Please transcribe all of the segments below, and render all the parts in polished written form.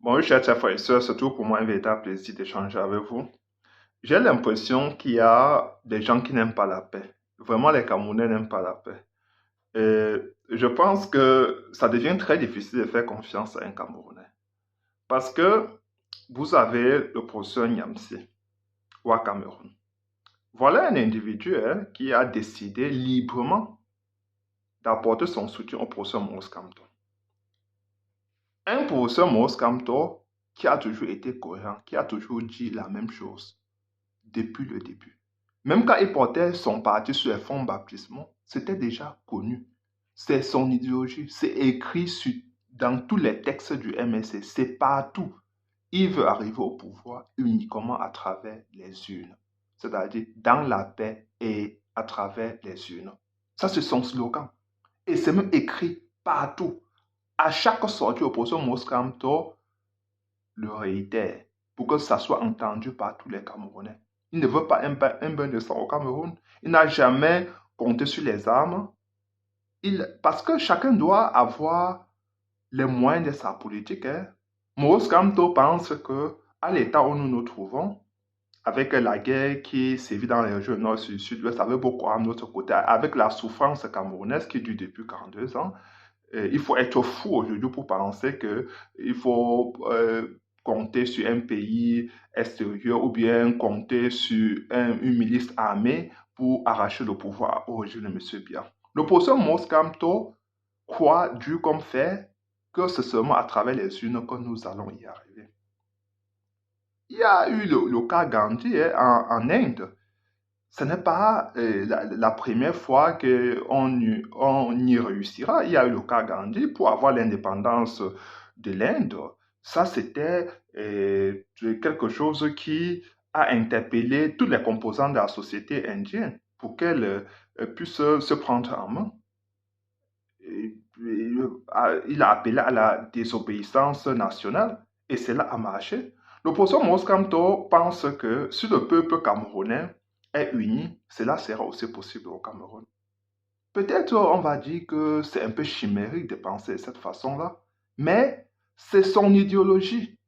Bon, chers frères et sœurs, c'est toujours pour moi un véritable plaisir d'échanger avec vous. J'ai l'impression qu'il y a des gens qui n'aiment pas la paix. Vraiment, les Camerounais n'aiment pas la paix. Et je pense que ça devient très difficile de faire confiance à un Camerounais. Parce que vous avez le professeur Niamsi au Cameroun. Voilà un individu qui a décidé librement d'apporter son soutien au professeur Maurice Kamto. Un professeur Maurice Kamto qui a toujours été cohérent, qui a toujours dit la même chose depuis le début. Même quand il portait son parti sur les fonds baptismaux, c'était déjà connu. C'est son idéologie, c'est écrit dans tous les textes du MSC, c'est partout. Il veut arriver au pouvoir uniquement à travers les urnes, c'est-à-dire dans la paix et à travers les urnes. Ça, c'est son slogan. Et c'est même écrit partout. À chaque sortie, l'opposition Maurice Kamto le réitère pour que ça soit entendu par tous les Camerounais. Il ne veut pas un bain de sang au Cameroun. Il n'a jamais compté sur les armes. Parce que chacun doit avoir les moyens de sa politique. Maurice Kamto pense que à l'état où nous nous trouvons, avec la guerre qui sévit dans les régions nord, sud, sud-ouest, avec beaucoup à notre côté, avec la souffrance camerounaise qui dure depuis 42 ans, il faut être fou aujourd'hui pour penser qu'il faut compter sur un pays extérieur ou bien compter sur une milice armée pour arracher le pouvoir au régime de M. Biya. L'opposition Maurice Kamto croit, dur comme fer, que c'est seulement à travers les urnes que nous allons y arriver. Il y a eu le cas Gandhi en Inde. Ce n'est pas la première fois qu'on y réussira. Il y a eu le cas Gandhi pour avoir l'indépendance de l'Inde. Ça, c'était quelque chose qui a interpellé tous les composants de la société indienne pour qu'elle puisse se prendre en main. Il a appelé à la désobéissance nationale et cela a marché. L'opposition Maurice Kamto pense que si le peuple camerounais est uni, cela sera aussi possible au Cameroun. Peut-être on va dire que c'est un peu chimérique de penser de cette façon-là, mais c'est son idéologie.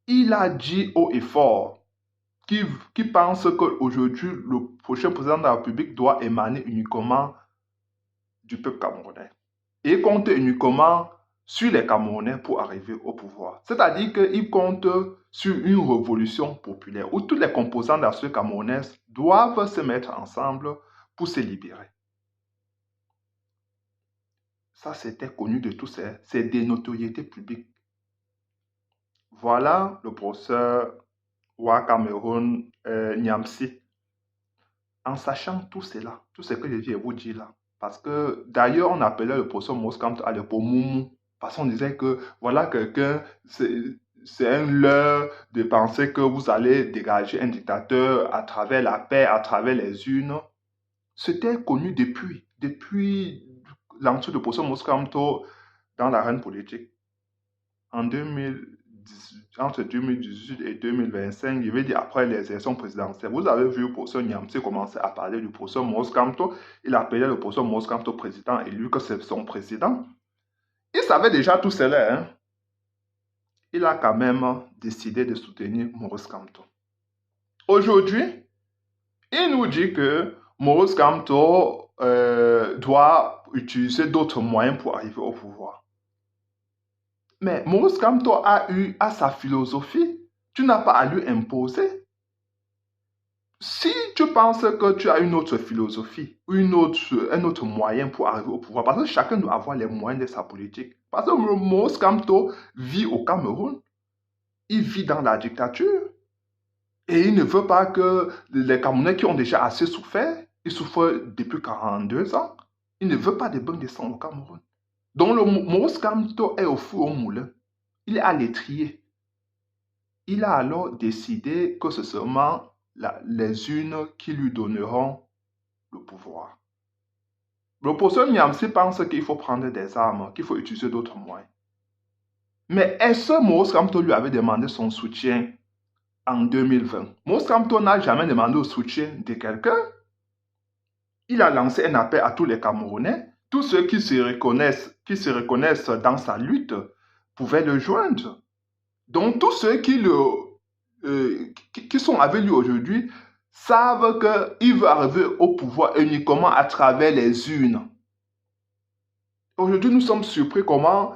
Il a dit haut et fort qu'il pense qu'aujourd'hui, le prochain président de la République doit émaner uniquement du peuple camerounais. Et il compte uniquement sur les Camerounais pour arriver au pouvoir. C'est-à-dire qu'il compte sur une révolution populaire où tous les composants de la société camerounaise doivent se mettre ensemble pour se libérer. Ça, c'était connu de tous, c'est des notoriétés publiques. Voilà le professeur Wa Cameroun Niamsi. En sachant tout cela, tout ce que je viens vous dire là, parce que d'ailleurs, on appelait le professeur Maurice Kamto à l'époque Moumou. Parce qu'on disait que voilà quelqu'un, c'est un leurre de penser que vous allez dégager un dictateur à travers la paix, à travers les urnes. C'était connu depuis l'entrée de professeur Maurice Kamto dans l'arène politique. Entre 2018 et 2025, je vais dire après les élections présidentielles, vous avez vu le professeur Niamsi commencer à parler du professeur Maurice Kamto. Il appelait le professeur Maurice Kamto président élu, que c'est son président. Il savait déjà tout cela. Hein? Il a quand même décidé de soutenir Maurice Kamto. Aujourd'hui, il nous dit que Maurice Kamto doit utiliser d'autres moyens pour arriver au pouvoir. Mais Maurice Kamto a sa philosophie. Tu n'as pas à lui imposer. Si tu penses que tu as une autre philosophie, un autre moyen pour arriver au pouvoir, parce que chacun doit avoir les moyens de sa politique. Parce que Maurice Kamto vit au Cameroun, il vit dans la dictature, et il ne veut pas que les Camerounais qui ont déjà assez souffert, ils souffrent depuis 42 ans, il ne veut pas de bains de sang au Cameroun. Donc le Maurice Kamto est au four au moulin, il est à l'étrier. Il a alors décidé que ce seulement les urnes qui lui donneront le pouvoir. Le professeur Niamsi pense qu'il faut prendre des armes, qu'il faut utiliser d'autres moyens. Mais est-ce que Maurice Kamto lui avait demandé son soutien en 2020? Maurice Kamto n'a jamais demandé le soutien de quelqu'un. Il a lancé un appel à tous les Camerounais. Tous ceux qui se reconnaissent dans sa lutte pouvaient le joindre. Donc, tous ceux qui sont avec lui aujourd'hui savent qu'il veut arriver au pouvoir uniquement à travers les urnes. Aujourd'hui, nous sommes surpris comment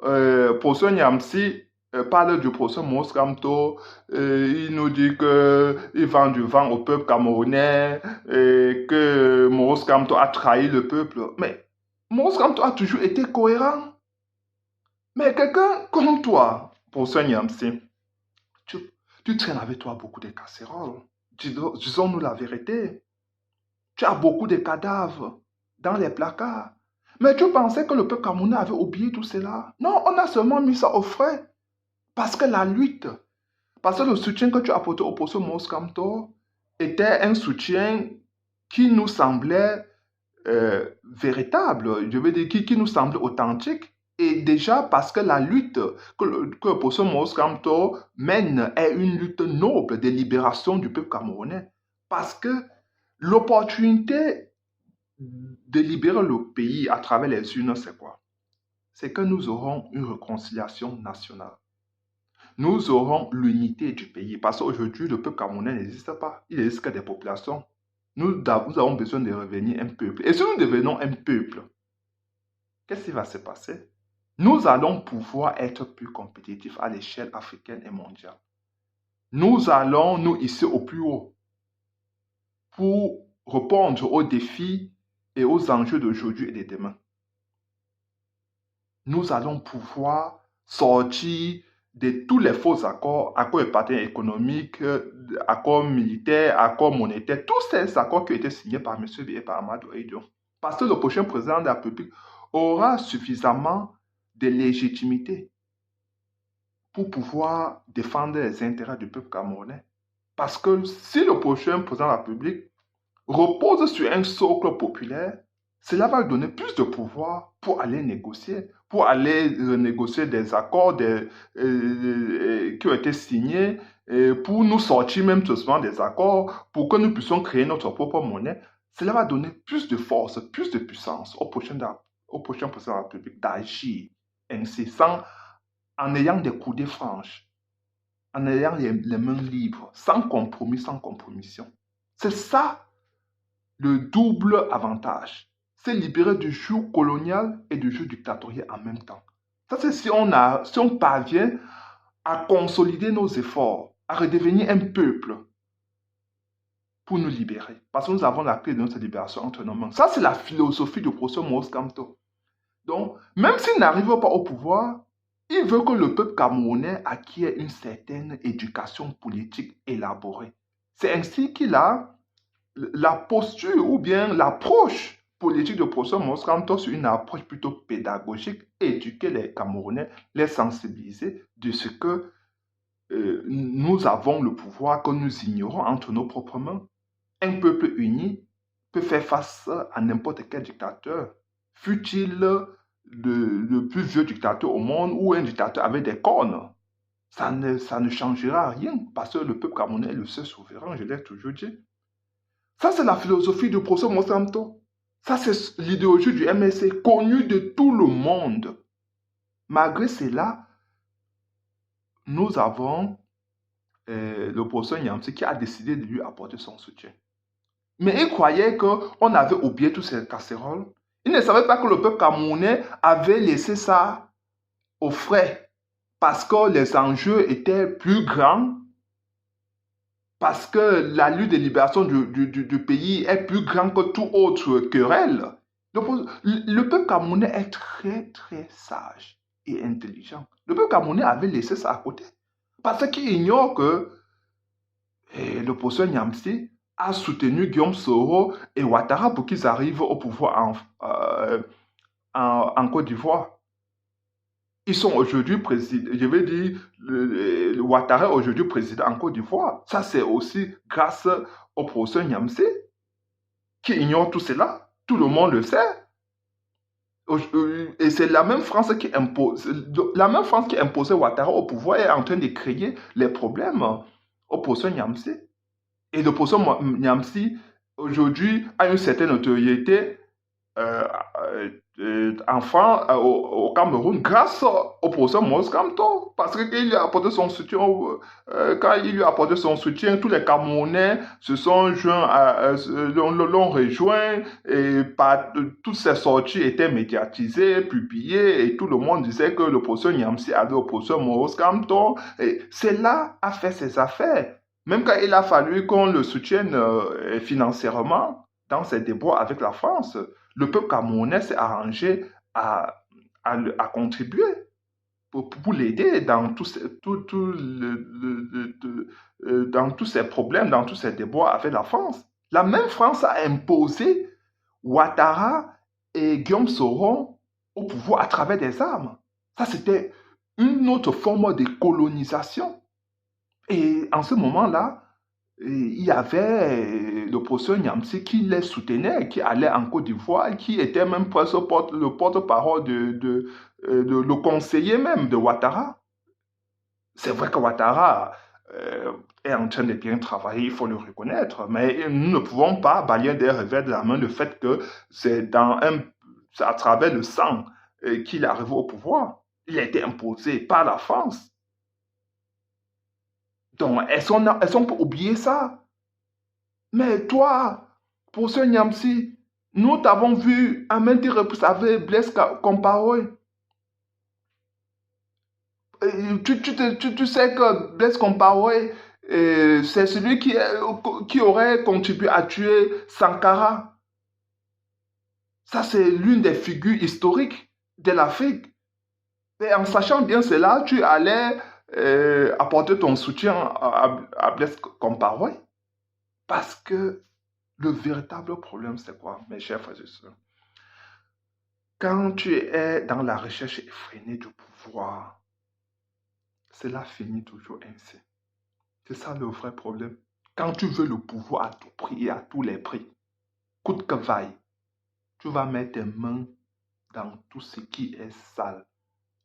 professeur Nyamsi parle du professeur Maurice Kamto. Il nous dit qu'il vend du vent au peuple camerounais et que Maurice Kamto a trahi le peuple. Mais Maurice Kamto a toujours été cohérent. Mais quelqu'un comme toi, professeur Nyamsi, tu, tu traînes avec toi beaucoup de casseroles. Disons-nous la vérité. Tu as beaucoup de cadavres dans les placards. Mais tu pensais que le peuple camerounais avait oublié tout cela? Non, on a seulement mis ça au frais. Parce que la lutte, parce que le soutien que tu as apporté au professeur Maurice Kamto était un soutien qui nous semblait véritable, je veux dire, qui nous semblait authentique. Et déjà parce que la lutte que le professeur Maurice Kamto mène est une lutte noble de libération du peuple camerounais. Parce que l'opportunité de libérer le pays à travers les urnes, c'est quoi? C'est que nous aurons une réconciliation nationale. Nous aurons l'unité du pays. Parce qu'aujourd'hui, le peuple camerounais n'existe pas. Il n'existe que des populations. Nous avons besoin de revenir un peuple. Et si nous devenons un peuple, qu'est-ce qui va se passer? Nous allons pouvoir être plus compétitifs à l'échelle africaine et mondiale. Nous allons nous hisser au plus haut pour répondre aux défis et aux enjeux d'aujourd'hui et de demain. Nous allons pouvoir sortir de tous les faux accords, accords de partenariat économique, accords militaires, accords monétaires, tous ces accords qui ont été signés par M. B et par Amadou Aïdjo. Parce que le prochain président de la République aura suffisamment de légitimité pour pouvoir défendre les intérêts du peuple camerounais. Parce que si le prochain président de la République repose sur un socle populaire, cela va lui donner plus de pouvoir pour aller négocier, pour aller négocier des accords qui ont été signés, pour nous sortir même tout souvent des accords, pour que nous puissions créer notre propre monnaie. Cela va donner plus de force, plus de puissance au prochain président de la République d'agir ainsi, en ayant des coudées franches, en ayant les mains libres, sans compromis, sans compromission. C'est ça le double avantage. C'est libérer du joug colonial et du joug dictatorial en même temps. Ça, c'est si on parvient à consolider nos efforts, à redevenir un peuple pour nous libérer. Parce que nous avons la clé de notre libération entre nos mains. Ça, c'est la philosophie du professeur Maurice Kamto. Donc, même s'il n'arrive pas au pouvoir, il veut que le peuple camerounais acquiert une certaine éducation politique élaborée. C'est ainsi qu'il a la posture ou bien l'approche politique de professeur Maurice Kamto sur une approche plutôt pédagogique, éduquer les Camerounais, les sensibiliser de ce que nous avons le pouvoir que nous ignorons entre nos propres mains. Un peuple uni peut faire face à n'importe quel dictateur, fût-il le plus vieux dictateur au monde ou un dictateur avec des cornes. Ça ne changera rien parce que le peuple camerounais est le seul souverain, je l'ai toujours dit. Ça, c'est la philosophie du professeur Maurice Kamto. Ça, c'est l'idéologie du MSC, connue de tout le monde. Malgré cela, nous avons le professeur Nyamsi qui a décidé de lui apporter son soutien. Mais il croyait qu'on avait oublié toutes ces casseroles. Il ne savait pas que le peuple camerounais avait laissé ça au frais parce que les enjeux étaient plus grands, parce que la lutte de libération du pays est plus grande que toute autre querelle. Le peuple camerounais est très, très sage et intelligent. Le peuple camerounais avait laissé ça à côté. Parce qu'il ignore que le professeur Nyamsi a soutenu Guillaume Soro et Ouattara pour qu'ils arrivent au pouvoir en Côte d'Ivoire. Ils sont aujourd'hui présidents, je veux dire, le Ouattara est aujourd'hui président en Côte d'Ivoire. Ça, c'est aussi grâce au professeur Nyamsi, qui ignore tout cela. Tout le monde le sait. Et c'est la même France qui imposait Ouattara au pouvoir est en train de créer les problèmes au professeur Nyamsi. Et le professeur Nyamsi, aujourd'hui, a une certaine notoriété euh, enfant au Cameroun grâce au professeur Maurice Kamto, parce qu'il lui a apporté son soutien. Quand il lui a apporté son soutien, tous les Camerounais se sont joints, l'ont rejoint, et toutes ces sorties étaient médiatisées, publiées, et tout le monde disait que le professeur Niamsi allait au professeur Maurice Kamto, et c'est là a fait ses affaires. Même quand il a fallu qu'on le soutienne financièrement dans ses déboires avec la France, le peuple camerounais s'est arrangé à, à contribuer pour l'aider dans dans tous ces problèmes, dans tous ces déboires avec la France. La même France a imposé Ouattara et Guillaume Soro au pouvoir à travers des armes. Ça, c'était une autre forme de colonisation. Et en ce moment-là, il y avait le professeur Niamsi qui les soutenait, qui allait en Côte d'Ivoire, qui était même presque le porte-parole le conseiller même de Ouattara. C'est vrai que Ouattara est en train de bien travailler, il faut le reconnaître, mais nous ne pouvons pas balayer des revers de la main le fait que c'est à travers le sang qu'il est arrivé au pouvoir. Il a été imposé par la France. Donc, elles ont oublié ça. Mais toi, pour ce Niamsi, nous t'avons vu à maintes reprises avec Blaise Compaoré. Tu sais que Blaise Compaoré, c'est celui qui aurait contribué à tuer Sankara. Ça, c'est l'une des figures historiques de l'Afrique. Et en sachant bien cela, tu allais apporter ton soutien à Blaise Compaoré. Parce que le véritable problème, c'est quoi, mes chers frères et sœurs? Quand tu es dans la recherche effrénée du pouvoir, cela finit toujours ainsi. C'est ça le vrai problème. Quand tu veux le pouvoir à tout prix et à tous les prix, coûte que vaille, tu vas mettre tes mains dans tout ce qui est sale,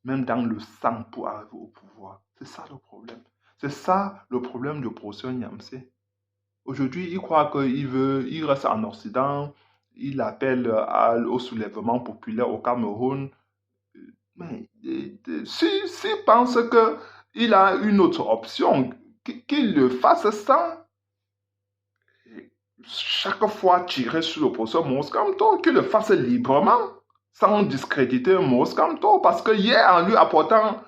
même dans le sang pour arriver au pouvoir. C'est ça le problème. C'est ça le problème du professeur Niamsé. Aujourd'hui, il croit il reste en Occident, il appelle au soulèvement populaire au Cameroun. Mais s'il pense qu'il a une autre option, qu'il le fasse sans chaque fois tirer sur le professeur Moscamto, qu'il le fasse librement, sans discréditer Moscamto, parce que hier, en lui apportant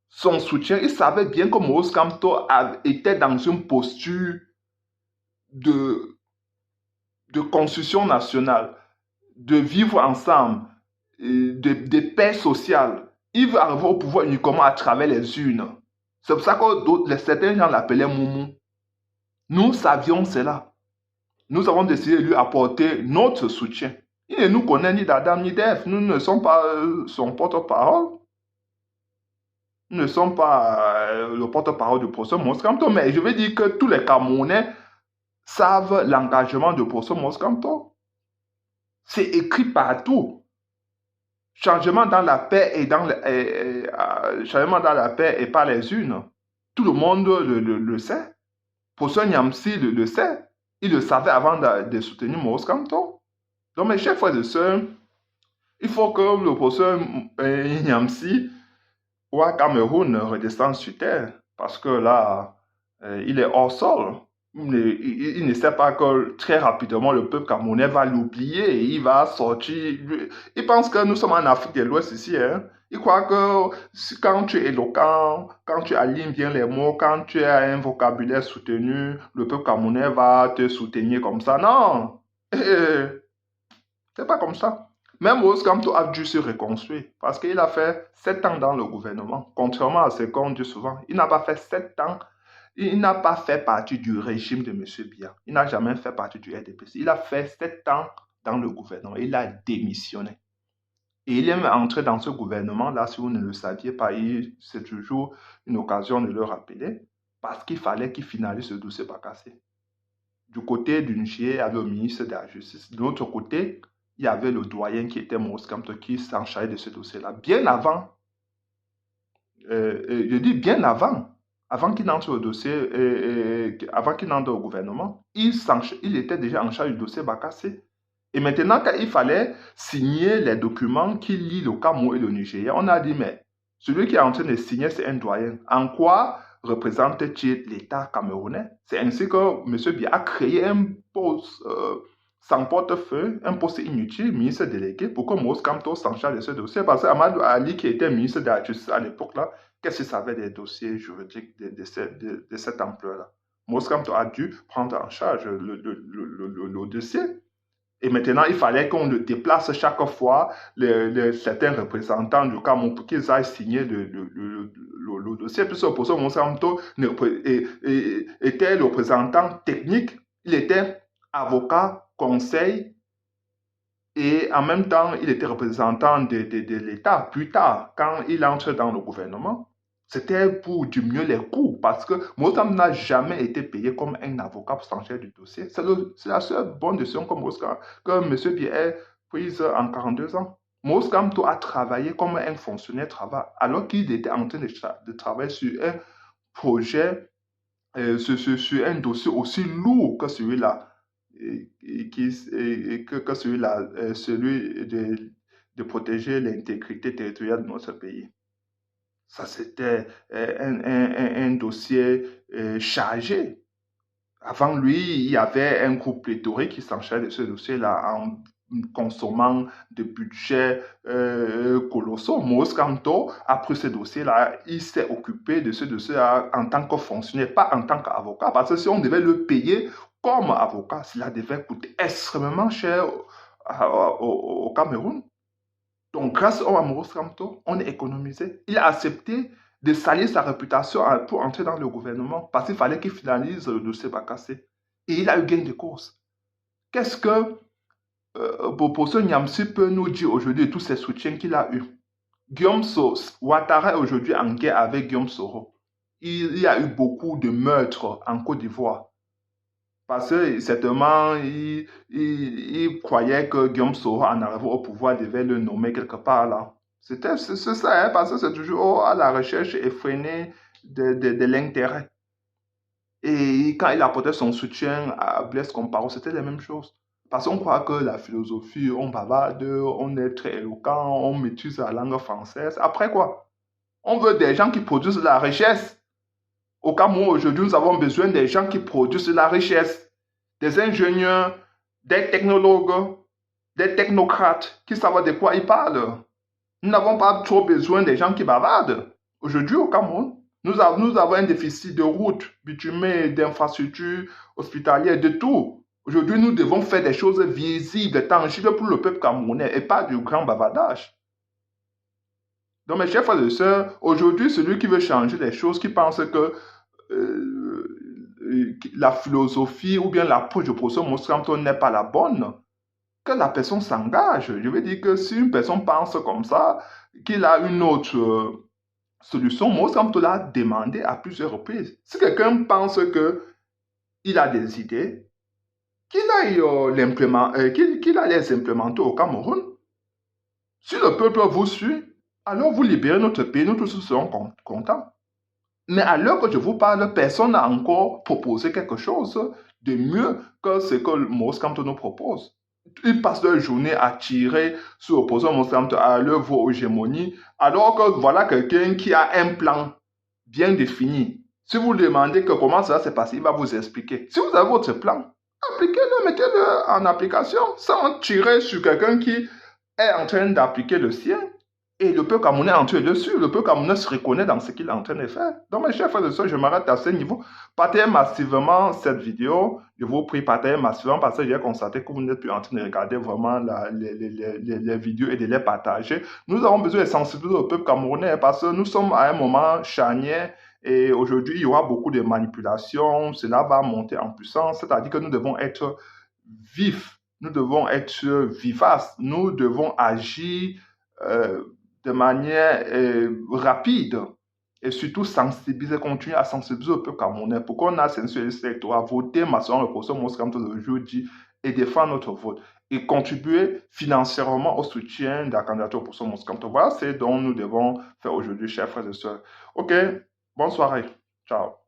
son soutien, il savait bien que Moscamto était dans une posture de, de construction nationale, de vivre ensemble, de paix sociale. Il veut arriver au pouvoir uniquement à travers les urnes. C'est pour ça que certains gens l'appelaient Moumou. Nous savions cela. Nous avons décidé de lui apporter notre soutien. Il ne nous connaît ni d'Adam ni d'Ève. Nous ne sommes pas son porte-parole. Nous ne sommes pas le porte-parole du professeur Moscamto. Mais je veux dire que tous les Camerounais savent l'engagement du professeur Moscamto. C'est écrit partout. Changement dans la paix changement dans la paix et pas les unes. Tout le monde le sait. Professeur Niamsi le sait. Il le savait avant de soutenir Maurice Kamto. Donc, mes chers frères et sœurs, il faut que le professeur Niamsi ou à Cameroun redescende sur terre. Parce que là, il est hors sol. Il ne sait pas que très rapidement le peuple camerounais va l'oublier et il va sortir. Il pense que nous sommes en Afrique de l'Ouest ici. Hein. Il croit que quand tu es éloquent, quand tu alignes bien les mots, quand tu as un vocabulaire soutenu, le peuple camerounais va te soutenir comme ça. Non! C'est pas comme ça. Même Rose Kamto a dû se reconstruire parce qu'il a fait 7 ans dans le gouvernement. Contrairement à ce qu'on dit souvent, il n'a pas fait 7 ans. Il n'a pas fait partie du régime de M. Biya. Il n'a jamais fait partie du RDPC. Il a fait 7 ans dans le gouvernement. Il a démissionné. Et il est entré dans ce gouvernement-là, si vous ne le saviez pas, c'est toujours une occasion de le rappeler, parce qu'il fallait qu'il finalise ce dossier Bakassi. Du côté du Niger, il y avait le ministre de la Justice. De l'autre côté, il y avait le doyen qui était Maurice Kamto qui s'en chargeait de ce dossier-là. Bien avant, je dis bien avant qu'il entre au dossier, avant qu'il entre au gouvernement, il était déjà en charge du dossier Bakassi. Et maintenant, quand il fallait signer les documents qui lient le Cameroun et le Nigeria, on a dit, mais celui qui est en train de signer, c'est un doyen. En quoi représente-t-il l'État camerounais? C'est ainsi que M. Biya a créé un poste sans portefeuille, un poste inutile, ministre délégué, pour que Maurice Kamto s'en charge de ce dossier. Parce que Amadou Ali, qui était ministre de la Justice à l'époque, là, qu'est-ce qu'il savait des dossiers juridiques de cette ampleur-là? Maurice Kamto a dû prendre en charge le dossier. Et maintenant, il fallait qu'on le déplace chaque fois certains représentants du Cameroun pour qu'ils aillent signer le dossier. Puis ce professeur Monsanto était le représentant technique, il était avocat, conseil, et en même temps, il était représentant de l'État. Plus tard, quand il entre dans le gouvernement, c'était pour diminuer les coûts parce que Moscam n'a jamais été payé comme un avocat pour s'en charger du dossier. C'est la seule bonne décision que M. Biya a prise en 42 ans. Moscam a travaillé comme un fonctionnaire travail alors qu'il était en train de travailler sur un projet, sur un dossier aussi lourd que celui-là, celui de protéger l'intégrité territoriale de notre pays. Ça, c'était un dossier chargé. Avant lui, il y avait un groupe pléthorique qui s'en chargeait de ce dossier-là en consommant de budgets colossaux. Maurice Kamto a pris ce dossier-là, il s'est occupé de ce dossier-là en tant que fonctionnaire, pas en tant qu'avocat. Parce que si on devait le payer comme avocat, cela devait coûter extrêmement cher au Cameroun. Donc, grâce à Maurice Kamto, on est économisé. Il a accepté de salir sa réputation pour entrer dans le gouvernement parce qu'il fallait qu'il finalise le dossier Bakassi. Et il a eu gain de cause. Qu'est-ce que Boposo Nyamsi peut nous dire aujourd'hui de tous ces soutiens qu'il a eus? Guillaume Soro, Ouattara est aujourd'hui en guerre avec Guillaume Soro. Il y a eu beaucoup de meurtres en Côte d'Ivoire. Parce que certainement, il croyait que Guillaume Soro, en arrivant au pouvoir, devait le nommer quelque part là. C'est ça, hein, parce que c'est toujours à la recherche effrénée de l'intérêt. Et quand il apportait son soutien à Blaise Compaoré, c'était la même chose. Parce qu'on croit que la philosophie, on bavarde, on est très éloquent, on maîtrise la langue française. Après quoi? On veut des gens qui produisent de la richesse. Au Cameroun, aujourd'hui, nous avons besoin des gens qui produisent de la richesse, des ingénieurs, des technologues, des technocrates qui savent de quoi ils parlent. Nous n'avons pas trop besoin des gens qui bavardent. Aujourd'hui, au Cameroun, nous avons un déficit de routes, bitumées, d'infrastructures hospitalières, de tout. Aujourd'hui, nous devons faire des choses visibles, tangibles pour le peuple camerounais et pas du grand bavardage. Donc, mes chers frères et sœurs, aujourd'hui, celui qui veut changer les choses, qui pense que la philosophie ou bien l'approche du professeur Maurice Kamto n'est pas la bonne, que la personne s'engage. Je veux dire que si une personne pense comme ça, qu'il a une autre solution, Maurice Kamto l'a demandé à plusieurs reprises. Si quelqu'un pense qu'il a des idées, qu'il aille les implémenter au Cameroun. Si le peuple vous suit, alors vous libérez notre pays, nous tous serons contents. Mais à l'heure que je vous parle, personne n'a encore proposé quelque chose de mieux que ce que Maurice Kamto nous propose. Ils passent leur journée à tirer sur l'opposant Maurice Kamto, à leur voie hégémonie, alors que voilà quelqu'un qui a un plan bien défini. Si vous demandez que comment ça s'est passé, il va vous expliquer. Si vous avez votre plan, appliquez-le, mettez-le en application, sans tirer sur quelqu'un qui est en train d'appliquer le sien. Et le peuple camerounais est en train de suivre. Le peuple camerounais se reconnaît dans ce qu'il est en train de faire. Donc, mes chers frères et sœurs, je m'arrête à ce niveau. Partagez massivement cette vidéo. Je vous prie, partagez massivement parce que j'ai constaté que vous n'êtes plus en train de regarder vraiment les vidéos et de les partager. Nous avons besoin de sensibiliser le peuple camerounais parce que nous sommes à un moment charnière. Et aujourd'hui, il y aura beaucoup de manipulations. Cela va monter en puissance. C'est-à-dire que nous devons être vifs. Nous devons être vivaces. Nous devons agir de manière rapide et surtout sensibiliser, continuer à sensibiliser le peuple camerounais pour qu'on a sensibilisé l'électorat, voter massivement le professeur Maurice Kamto le jeudi et défendre notre vote et contribuer financièrement au soutien de la candidature au professeur Maurice Kamto. Voilà ce dont nous devons faire aujourd'hui, chers frères et sœurs. Ok, bonne soirée. Ciao.